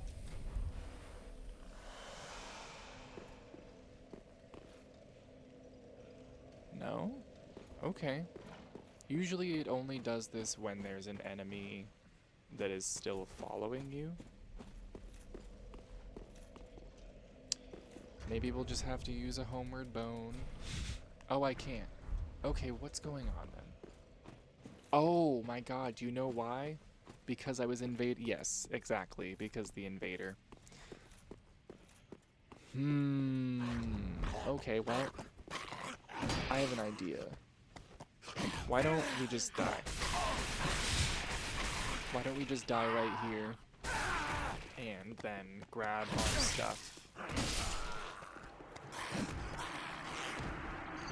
No? Okay. Usually it only does this when there's an enemy that is still following you. Maybe we'll just have to use a homeward bone. Oh, I can't. Okay, what's going on then? Oh my god, do you know why? Because I was invaded. Yes, exactly, because the invader. Okay, well, I have an idea. Why don't we just die? Why don't we just die right here? And then grab our stuff.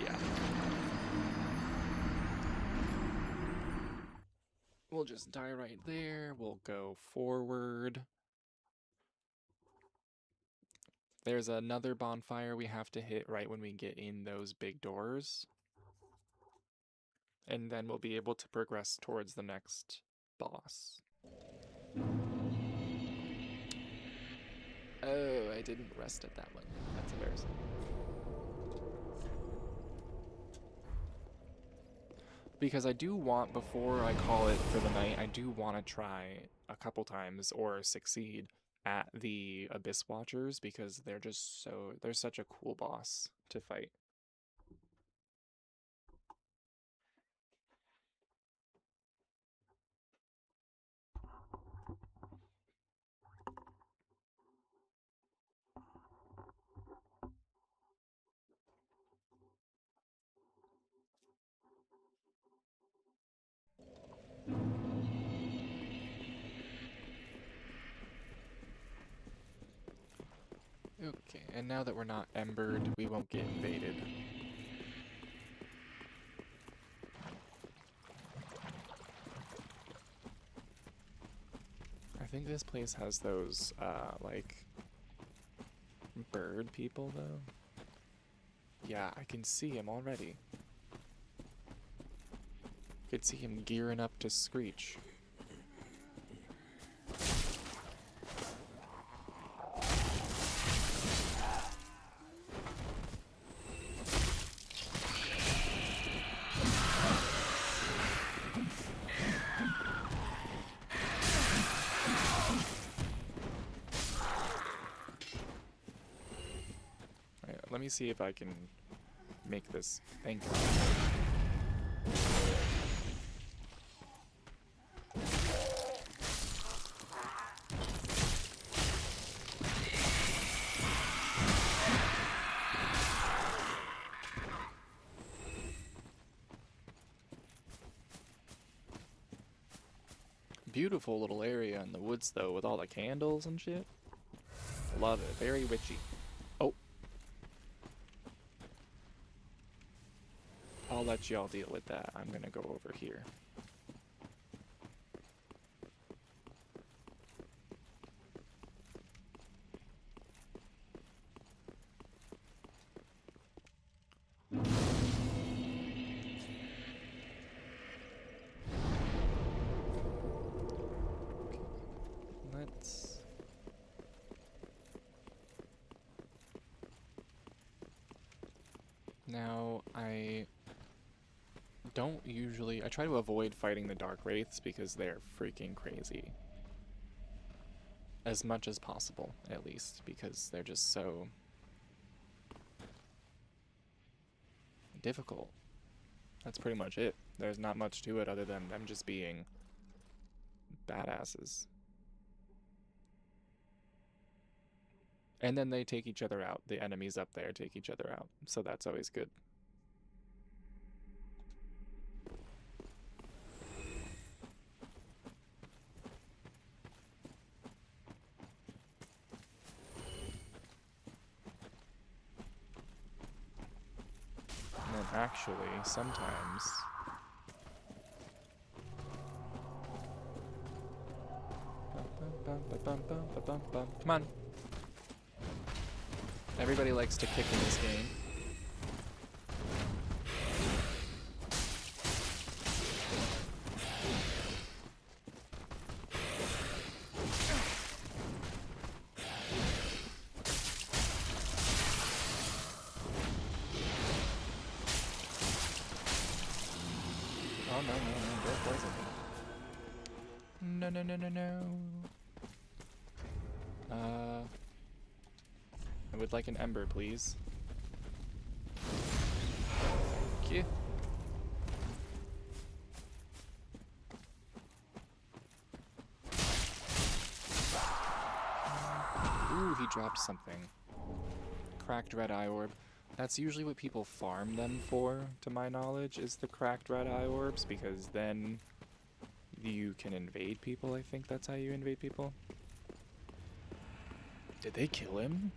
Yeah. We'll just die right there. We'll go forward. There's another bonfire we have to hit right when we get in those big doors. And then we'll be able to progress towards the next boss. Oh, I didn't rest at that one. That's embarrassing. Because I do want, before I call it for the night, I do want to try a couple times or succeed at the Abyss Watchers because they're just so, they're such a cool boss to fight. Okay, and now that we're not embered, we won't get invaded. I think this place has those, like, bird people, though. Yeah, I can see him already. Could see him gearing up to screech. Let me see if I can make this anchor. Beautiful little area in the woods, though, with all the candles and shit. Love it. Very witchy. Oh. I'll let y'all deal with that. I'm gonna go over here. Let's... Now, I try to avoid fighting the Dark Wraiths because they're freaking crazy. As much as possible, at least, because they're just so difficult. That's pretty much it. There's not much to it other than them just being badasses. And then they take each other out. The enemies up there take each other out, so that's always good. And then actually, sometimes... Come on. Everybody likes to kick in this game. Oh no, don't poison me. No. I would like an ember, please. Thank you. Ooh, he dropped something. Cracked red eye orb. That's usually what people farm them for, to my knowledge, is the cracked red eye orbs, because then you can invade people. I think that's how you invade people. Did they kill him?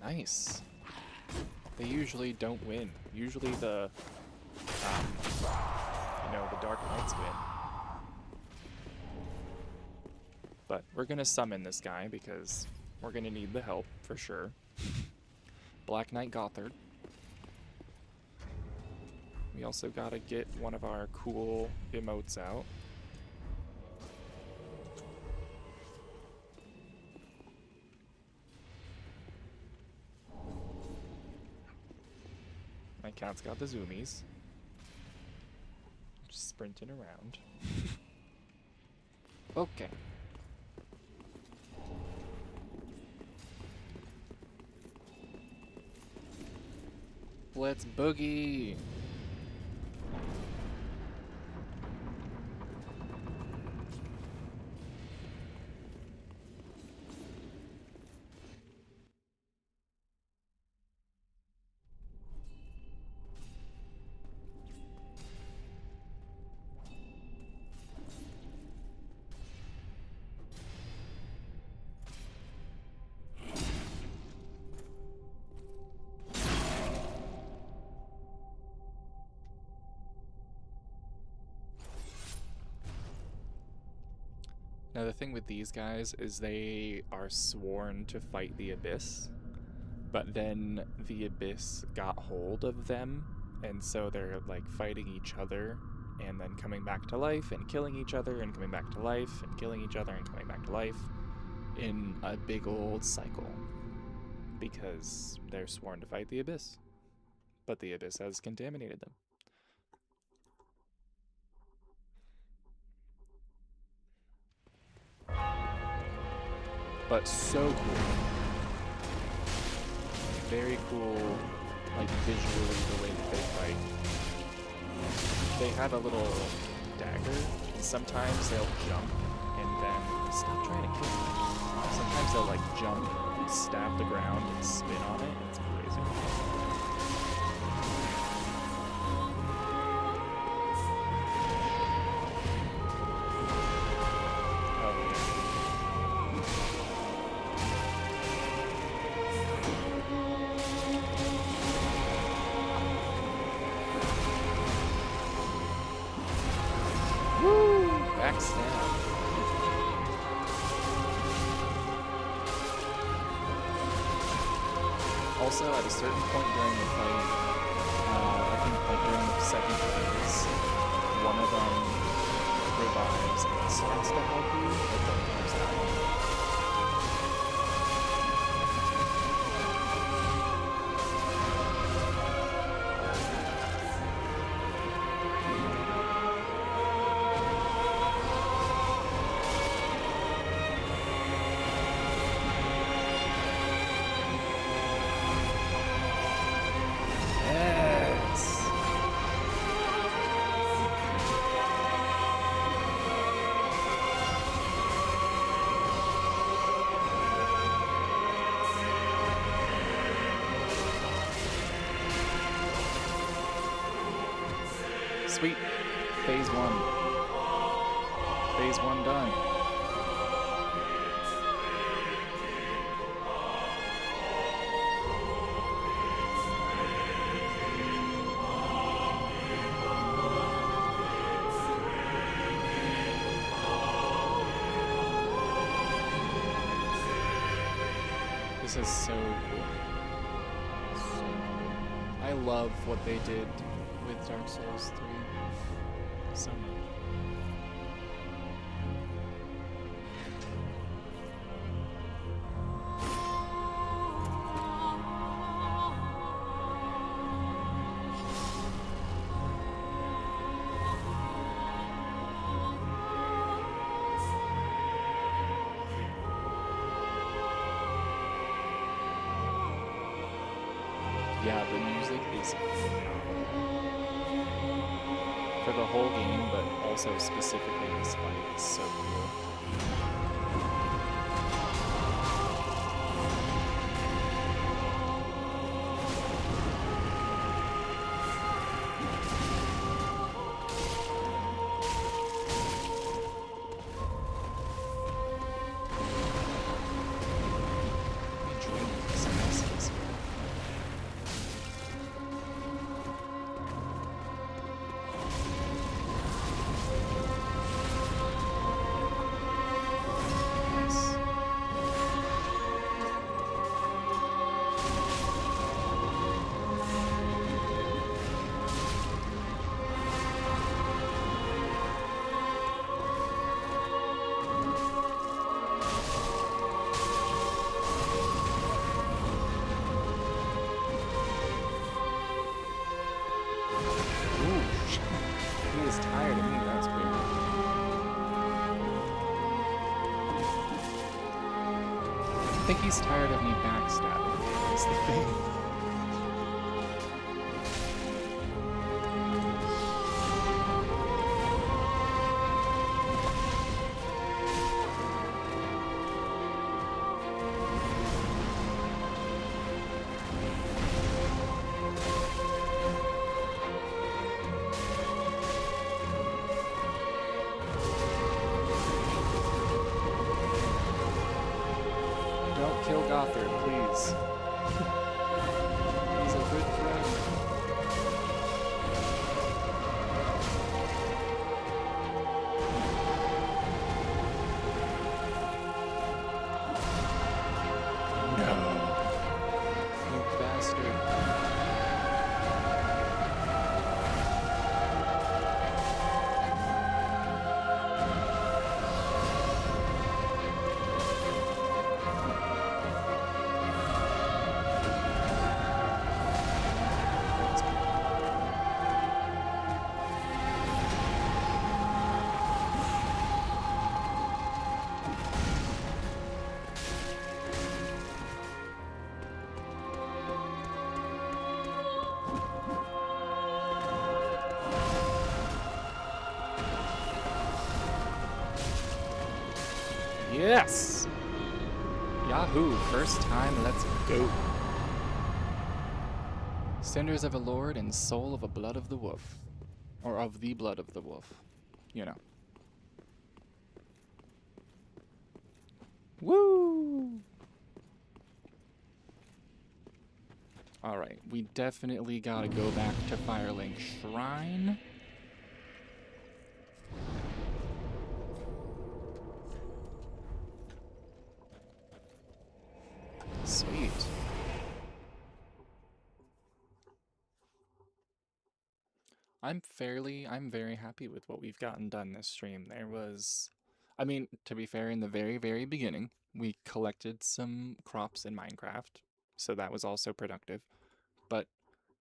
Nice. They usually don't win. Usually the, the Dark Knights win. But we're gonna summon this guy because we're gonna need the help for sure. Black Knight Gothard. We also gotta get one of our cool emotes out. My cat's got the zoomies. Just sprinting around. Okay. Let's boogie. Now the thing with these guys is they are sworn to fight the Abyss, but then the Abyss got hold of them, and so they're like fighting each other and then coming back to life and killing each other and coming back to life and killing each other and coming back to life in a big old cycle because they're sworn to fight the Abyss, but the Abyss has contaminated them. But so cool. Very cool, like visually the way that they fight. They have a little dagger, and sometimes they'll jump and then stop trying to kill me. Sometimes they'll like jump and stab the ground and spin on it. It's crazy. Backstab. Also, at a certain point during the fight, I think like during the second phase, one of them revives and starts to help you, but then there's that one. Sweet. Phase 1. Phase 1 done. This is so cool. So cool. I love what they did with Dark Souls 3. So much. Yeah, the music is for the whole game, but also specifically this fight is so cool. I think he's tired of me backstabbing, is the thing. Kill Gothard, please. He's a good friend. No. You bastard. Yes! Yahoo! First time, let's go. Cinders of a lord and soul of a blood of the wolf. Or of the blood of the wolf. You know. Woo! Alright, we definitely gotta go back to Firelink Shrine. Sweet. I'm very happy with what we've gotten done this stream. I mean, to be fair, in the very, very beginning, we collected some crops in Minecraft, so that was also productive. But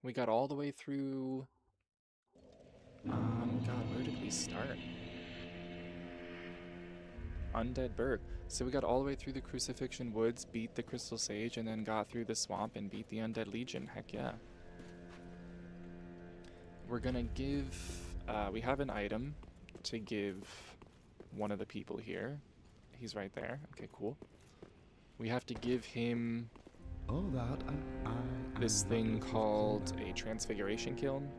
we got all the way through, God, where did we start? Undead Burg. So we got all the way through the Crucifixion Woods, beat the Crystal Sage, and then got through the swamp and beat the Undead Legion. Heck yeah. We're gonna give, we have an item to give one of the people here. He's right there. Okay, cool. We have to give him this thing called a transfiguration kiln,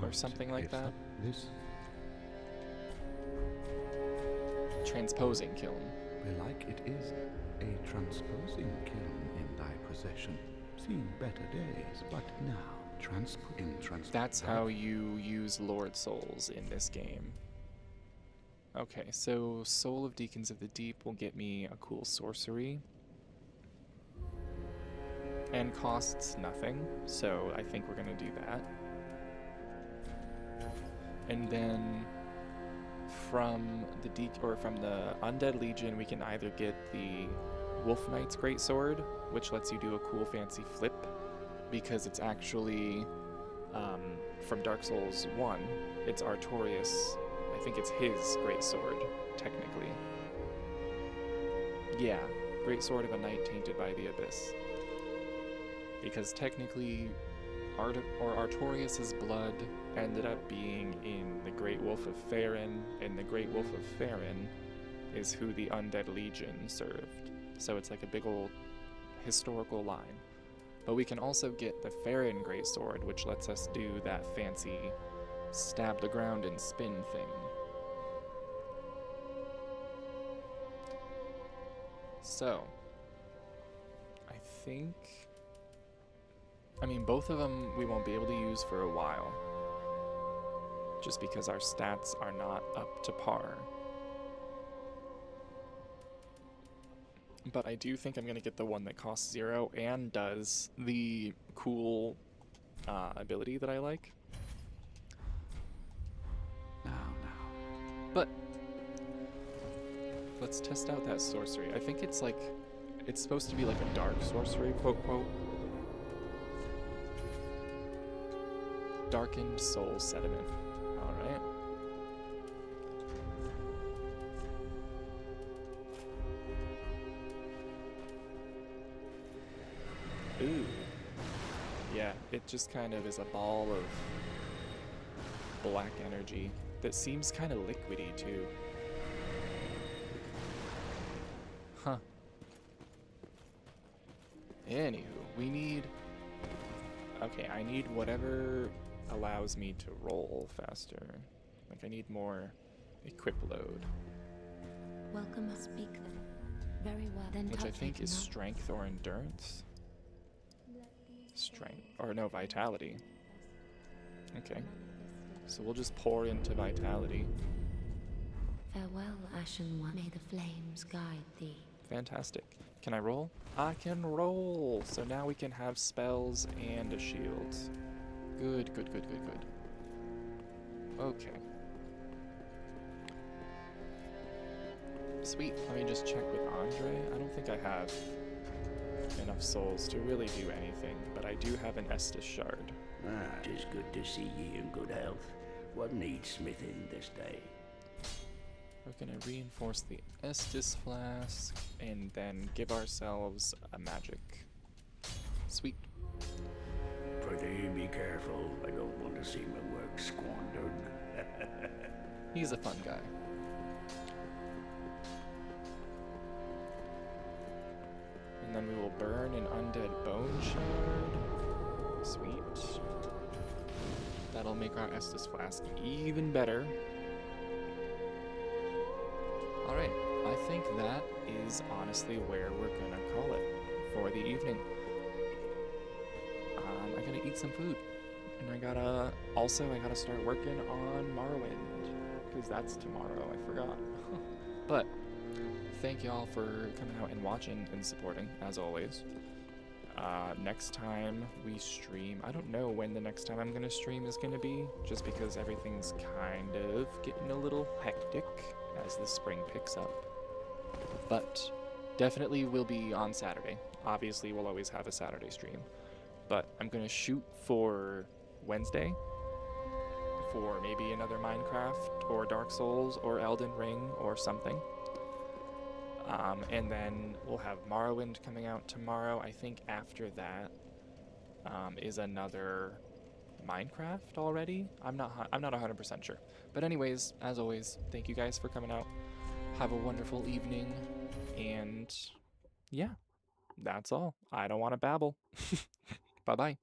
or something like that. Transposing kiln. Belike it is a transposing kiln in thy possession. Seen better days, but now That's how you use Lord Souls in this game. Okay, so Soul of Deacons of the Deep will get me a cool sorcery. And costs nothing, so I think we're gonna do that. And then from the Undead Legion, we can either get the Wolf Knight's Greatsword, which lets you do a cool fancy flip, because it's actually from Dark Souls 1. It's Artorias. I think it's his greatsword, technically. Yeah, Greatsword of a Knight tainted by the Abyss. Because technically, Artorias' blood ended up being in the Great Wolf of Farron, and the Great Wolf of Farron is who the Undead Legion served. So it's like a big old historical line. But we can also get the Farron Greatsword, which lets us do that fancy stab the ground and spin thing. So, I mean, both of them we won't be able to use for a while, just because our stats are not up to par. But I do think I'm going to get the one that costs 0 and does the cool ability that I like. But let's test out that sorcery. I think it's supposed to be like a dark sorcery, quote, quote. Darkened Soul Sediment. Alright. Ooh. Yeah, it just kind of is a ball of black energy that seems kind of liquidy too. Huh. Anywho, we need... Okay, I need whatever allows me to roll faster. Like, I need more equip load. Welcome, speak then. Very well. Then which I think is strength or endurance. Strength, or no, vitality. Okay. So we'll just pour into vitality. Farewell, Ashen One. May the flames guide thee. Fantastic. Can I roll? I can roll! So now we can have spells and a shield. Good, good, good, good, good. Okay. Sweet. Let me just check with Andre. I don't think I have enough souls to really do anything, but I do have an Estus shard. Tis good to see ye in good health. What needs smithing this day? We're gonna reinforce the Estus flask and then give ourselves a magic. Sweet. Pretty be careful. I don't want to see my work squandered. He's a fun guy. And then we will burn an undead bone shard. Sweet. That'll make our Estus flask even better. Alright, I think that is honestly where we're gonna call it for the evening. I gotta eat some food. And I gotta start working on Morrowind, because that's tomorrow, I forgot. But thank y'all for coming out and watching and supporting, as always. Next time we stream, I don't know when the next time I'm gonna stream is gonna be, just because everything's kind of getting a little hectic as the spring picks up. But definitely will be on Saturday. Obviously, we'll always have a Saturday stream. But I'm gonna shoot for Wednesday for maybe another Minecraft or Dark Souls or Elden Ring or something. And then we'll have Morrowind coming out tomorrow. I think after that is another Minecraft already. I'm not 100% sure. But anyways, as always, thank you guys for coming out. Have a wonderful evening, and yeah, that's all. I don't want to babble. Bye bye.